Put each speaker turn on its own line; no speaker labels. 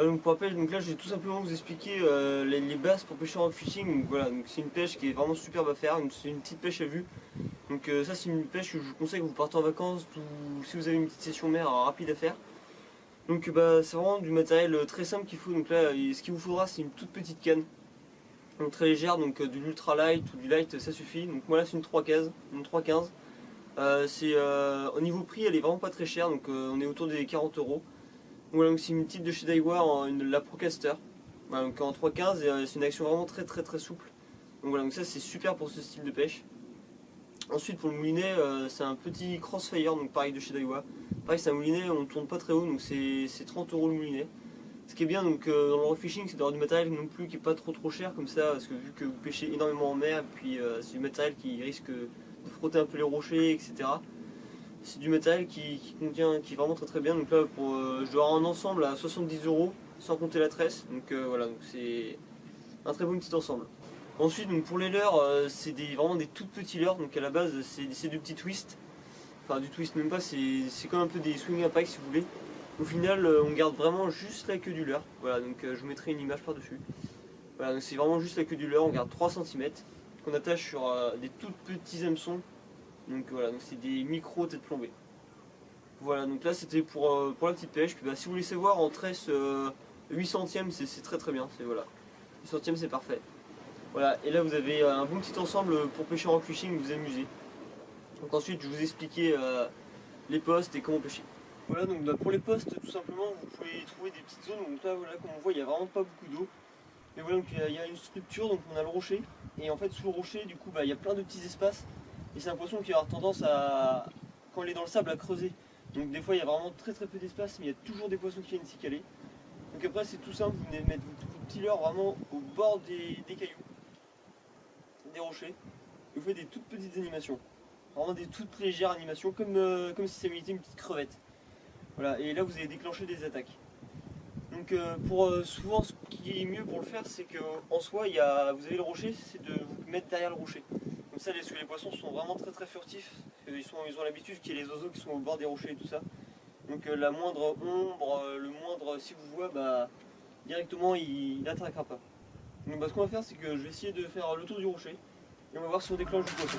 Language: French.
Donc pour rappel, donc là je vais tout simplement vous expliquer les bases pour pêcher en rock fishing. Donc voilà, donc c'est une pêche qui est vraiment superbe à faire, c'est une petite pêche à vue. Donc ça c'est une pêche que je vous conseille que vous partez en vacances ou si vous avez une petite session mer rapide à faire. Donc c'est vraiment du matériel très simple qu'il faut. Donc là ce qu'il vous faudra c'est une toute petite canne. Donc très légère, donc de l'ultra light ou du light ça suffit. Donc moi là c'est une 315. Une 315. Au niveau prix elle est vraiment pas très chère, donc on est autour des 40 euros. Voilà, donc c'est une petite de chez Daiwa, la Procaster. Voilà, donc en 315 et c'est une action vraiment très souple. Donc voilà, donc ça c'est super pour ce style de pêche. Ensuite pour le moulinet, c'est un petit Crossfire, donc pareil de chez Daiwa. Pareil c'est un moulinet, on ne tourne pas très haut, donc c'est 30 euros le moulinet. Ce qui est bien donc dans le rock fishing, c'est d'avoir du matériel non plus qui est pas trop cher comme ça, parce que vu que vous pêchez énormément en mer, et puis c'est du matériel qui risque de frotter un peu les rochers, etc. C'est du matériel qui est vraiment très bien. Donc là, je dois avoir un ensemble à 70 euros sans compter la tresse. Donc voilà, donc c'est un très bon petit ensemble. Ensuite, donc pour les leurres, c'est vraiment des tout petits leurres. Donc à la base, c'est du petit twist. Enfin, du twist même pas, c'est comme un peu des swing impact si vous voulez. Au final, on garde vraiment juste la queue du leurre. Voilà, donc je vous mettrai une image par-dessus. Voilà, donc c'est vraiment juste la queue du leurre. On garde 3 cm qu'on attache sur des tout petits hameçons. Donc voilà, donc c'est des micro têtes plombées. Voilà, donc là c'était pour la petite pêche. Puis si vous laissez voir en tresse 8 centièmes, c'est très bien. Voilà, 8 centièmes c'est parfait. Voilà, et là vous avez un bon petit ensemble pour pêcher en rock fishing, vous amuser. Donc ensuite je vais vous expliquer les postes et comment pêcher. Voilà, donc pour les postes tout simplement vous pouvez trouver des petites zones. Donc là voilà, comme on voit il n'y a vraiment pas beaucoup d'eau. Mais voilà, donc il y a une structure, donc on a le rocher. Et en fait sous le rocher du coup il y a plein de petits espaces. Et c'est un poisson qui va avoir tendance à, quand il est dans le sable, à creuser. Donc des fois il y a vraiment très peu d'espace, mais il y a toujours des poissons qui viennent s'y caler. Donc après c'est tout simple, vous venez mettre vos petits leurres vraiment au bord des cailloux, des rochers. Et vous faites des toutes petites animations. Vraiment des toutes légères animations, comme si ça imitait une petite crevette. Voilà, et là vous allez déclencher des attaques. Donc souvent ce qui est mieux pour le faire, c'est qu'en soi, vous avez le rocher, c'est de vous mettre derrière le rocher. Comme ça, les poissons sont vraiment très furtifs. Ils ont l'habitude qu'il y ait les oiseaux qui sont au bord des rochers et tout ça. Donc la moindre ombre, le moindre si vous voit, directement il n'attaquera pas. Donc ce qu'on va faire, c'est que je vais essayer de faire le tour du rocher et on va voir si on déclenche du poisson.